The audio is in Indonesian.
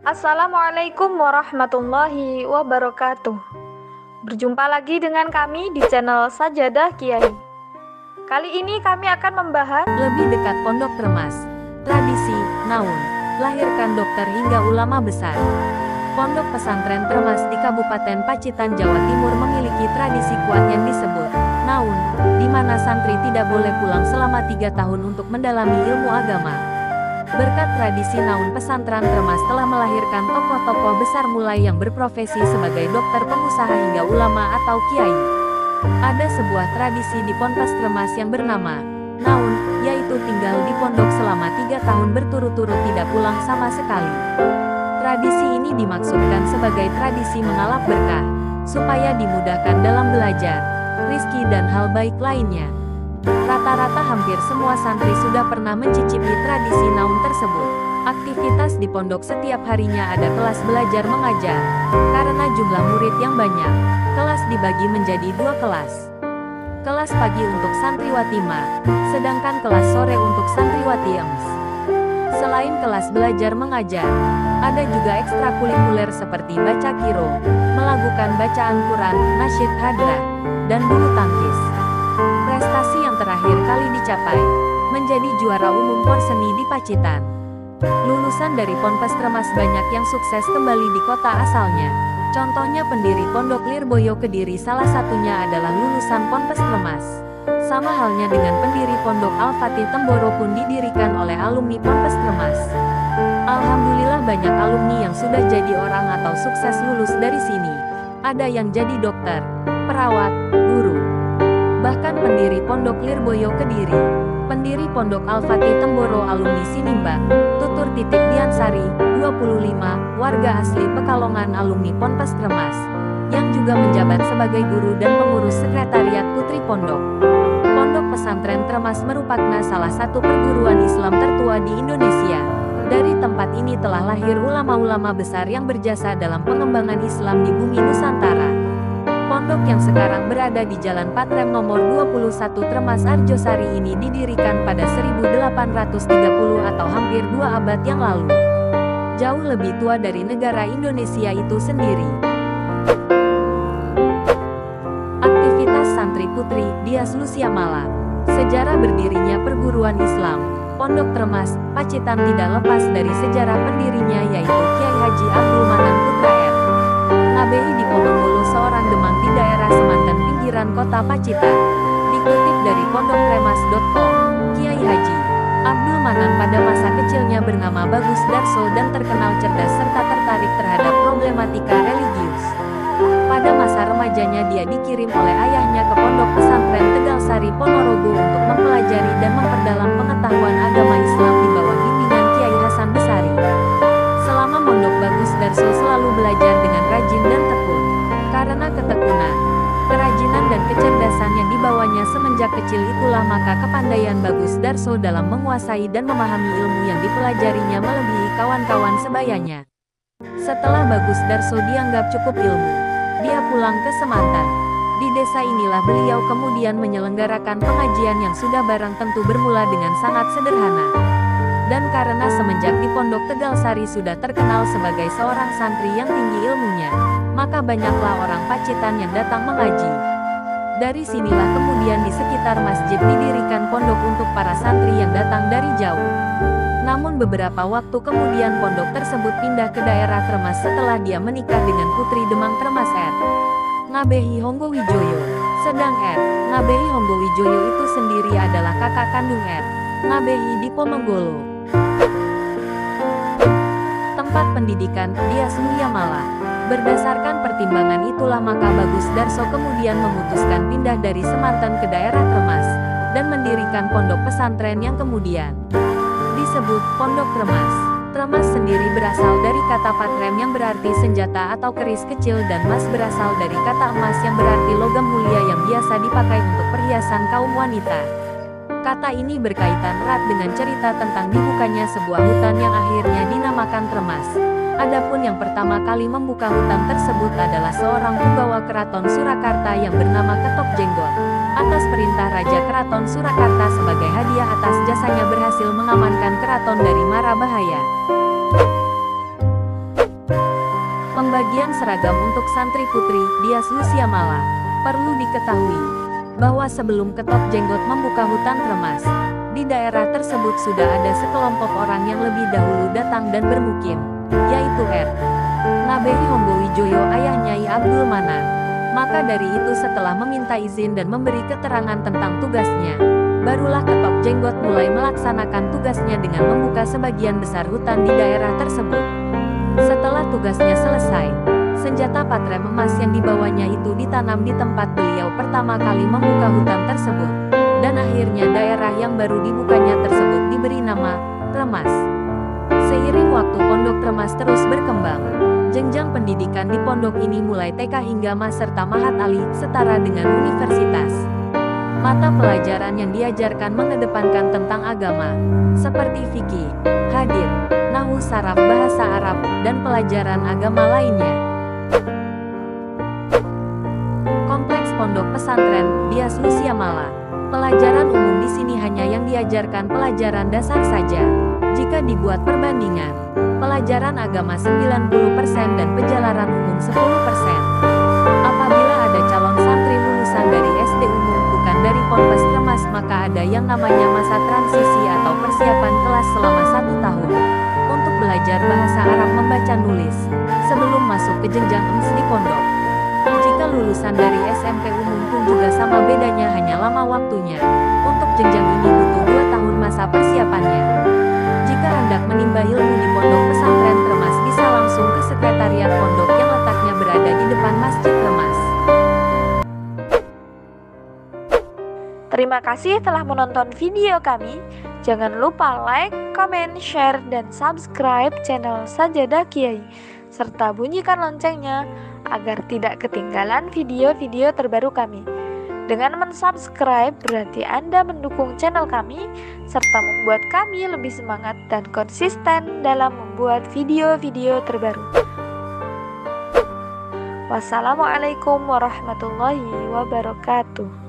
Assalamualaikum warahmatullahi wabarakatuh. Berjumpa lagi dengan kami di channel Sajadah Kiai. Kali ini kami akan membahas Lebih dekat Pondok Tremas, tradisi, naun, lahirkan dokter hingga ulama besar. Pondok Pesantren Tremas di Kabupaten Pacitan, Jawa Timur memiliki tradisi kuat yang disebut naun, di mana santri tidak boleh pulang selama 3 tahun untuk mendalami ilmu agama. Berkat tradisi naun, pesantren Tremas telah melahirkan tokoh-tokoh besar mulai yang berprofesi sebagai dokter, pengusaha hingga ulama atau kiai. Ada sebuah tradisi di Ponpes Tremas yang bernama naun, yaitu tinggal di pondok selama 3 tahun berturut-turut tidak pulang sama sekali. Tradisi ini dimaksudkan sebagai tradisi mengalap berkah, supaya dimudahkan dalam belajar, rizki dan hal baik lainnya. Rata-rata hampir semua santri sudah pernah mencicipi tradisi naun tersebut. Aktivitas di pondok setiap harinya ada kelas belajar mengajar. Karena jumlah murid yang banyak, kelas dibagi menjadi 2 kelas. Kelas pagi untuk santriwati Ma, sedangkan kelas sore untuk santriwati Ems. Selain kelas belajar mengajar, ada juga ekstrakurikuler seperti baca qiro, melakukan bacaan Quran, nasyid hadrah, dan bulu tangkis. Prestasi yang terakhir kali dicapai, menjadi juara umum porseni di Pacitan. Lulusan dari Ponpes Tremas banyak yang sukses kembali di kota asalnya. Contohnya pendiri Pondok Lirboyo Kediri, salah satunya adalah lulusan Ponpes Tremas. Sama halnya dengan pendiri Pondok Al-Fatih Temboro pun didirikan oleh alumni Ponpes Tremas. Alhamdulillah banyak alumni yang sudah jadi orang atau sukses lulus dari sini. Ada yang jadi dokter, perawat, guru. Bahkan pendiri Pondok Lirboyo Kediri, pendiri Pondok Al-Fatih Temboro alumni Sinimba, Tutur Titik Diansari, 25, warga asli Pekalongan alumni Ponpes Tremas, yang juga menjabat sebagai guru dan pengurus sekretariat Putri Pondok. Pondok Pesantren Tremas merupakan salah satu perguruan Islam tertua di Indonesia. Dari tempat ini telah lahir ulama-ulama besar yang berjasa dalam pengembangan Islam di bumi Nusantara. Pondok yang sekarang berada di Jalan Patrem nomor 21 Tremas Arjosari ini didirikan pada 1830 atau hampir 2 abad yang lalu. Jauh lebih tua dari negara Indonesia itu sendiri. Aktivitas santri putri Dias Lucia Mala. Sejarah berdirinya perguruan Islam Pondok Tremas, Pacitan tidak lepas dari sejarah pendirinya, yaitu Kiai Haji Abdul Manan Putra R. Ngabehi di Pomonggolo, seorang Demang di daerah Semanten pinggiran kota Pacitan. Dikutip dari pondokremas.com, Kiai Haji Abdul Manan pada masa kecilnya bernama Bagus Darso dan terkenal cerdas serta tertarik terhadap problematika religius. Pada masa remajanya dia dikirim oleh ayahnya ke Pondok Pesantren Tegalsari Ponorogo untuk mempelajari dan memperdalam pengetahuan agama Islam di bawah bimbingan Kiai Hasan Besari. Selama mondok, Bagus Darso selalu belajar dengan rajin dan tekun. Karena ketekunan, kerajinan dan kecerdasan yang dibawanya semenjak kecil itulah maka kepandaian Bagus Darso dalam menguasai dan memahami ilmu yang dipelajarinya melebihi kawan-kawan sebayanya. Setelah Bagus Darso dianggap cukup ilmu, dia pulang ke Semanten. Di desa inilah beliau kemudian menyelenggarakan pengajian yang sudah barang tentu bermula dengan sangat sederhana. Dan karena semenjak di Pondok Tegalsari sudah terkenal sebagai seorang santri yang tinggi ilmunya, maka banyaklah orang Pacitan yang datang mengaji. Dari sinilah kemudian di sekitar masjid didirikan pondok untuk para santri yang datang dari jauh. Namun beberapa waktu kemudian pondok tersebut pindah ke daerah Tremas setelah dia menikah dengan putri Demang Tremas R. Ngabehi Honggowijoyo. Sedang R. Ngabehi Honggowijoyo itu sendiri adalah kakak kandung R. Ngabehi di Pomonggolo. Tempat pendidikan Dias Lucia Mala. Berdasarkan pertimbangan itulah maka Bagus Darso kemudian memutuskan pindah dari Semanten ke daerah Tremas dan mendirikan pondok pesantren yang kemudian disebut Pondok Tremas. Tremas sendiri berasal dari kata patrem yang berarti senjata atau keris kecil, dan mas berasal dari kata emas yang berarti logam mulia yang biasa dipakai untuk perhiasan kaum wanita. Kata ini berkaitan erat dengan cerita tentang dibukanya sebuah hutan yang akhirnya dinamakan Tremas. Adapun yang pertama kali membuka hutan tersebut adalah seorang pembawa keraton Surakarta yang bernama Ketok Jenggot. Atas perintah Raja Keraton Surakarta sebagai hadiah atas jasanya berhasil mengamankan keraton dari mara bahaya. seragam untuk santri putri Dias Lucia Mala. Perlu diketahui bahwa sebelum Ketok Jenggot membuka hutan Tremas, di daerah tersebut sudah ada sekelompok orang yang lebih dahulu datang dan bermukim, yaitu R. Nabehi Hombowijoyo ayah Nyai Abdul Manan. Maka dari itu setelah meminta izin dan memberi keterangan tentang tugasnya, barulah Ketok Jenggot mulai melaksanakan tugasnya dengan membuka sebagian besar hutan di daerah tersebut. Setelah tugasnya selesai, senjata patrem emas yang dibawanya itu ditanam di tempat beliau pertama kali membuka hutan tersebut, dan akhirnya daerah yang baru dibukanya tersebut diberi nama Tremas. Seiring waktu Pondok Tremas terus berkembang, jenjang pendidikan di pondok ini mulai TK hingga MAS serta Mahat Ali setara dengan universitas. Mata pelajaran yang diajarkan mengedepankan tentang agama, seperti fikih, hadits, nahwu saraf bahasa Arab, dan pelajaran agama lainnya. Kompleks Pondok Pesantren Dias Lucia Mala. Pelajaran umum di sini hanya yang diajarkan pelajaran dasar saja. Jika dibuat perbandingan, pelajaran agama 90% dan pejalanan umum 10%. Apabila ada calon santri lulusan dari SD umum bukan dari Ponpes Tremas, maka ada yang namanya masa transisi atau persiapan kelas selama 1 tahun untuk belajar bahasa Arab membaca nulis sebelum masuk ke jenjang EMS di pondok. Jika lulusan dari SMP umum pun juga sama, bedanya hanya lama waktunya. Untuk jenjang ini butuh 2 tahun masa persiapannya. Jika hendak menimba ilmu di Pondok Pesantren Tremas bisa langsung ke sekretariat pondok yang letaknya berada di depan Masjid Tremas. Terima kasih telah menonton video kami. Jangan lupa like, comment, share, dan subscribe channel Sajadah Kiai, serta bunyikan loncengnya agar tidak ketinggalan video-video terbaru kami. Dengan mensubscribe berarti Anda mendukung channel kami, serta membuat kami lebih semangat dan konsisten dalam membuat video-video terbaru. Wassalamualaikum warahmatullahi wabarakatuh.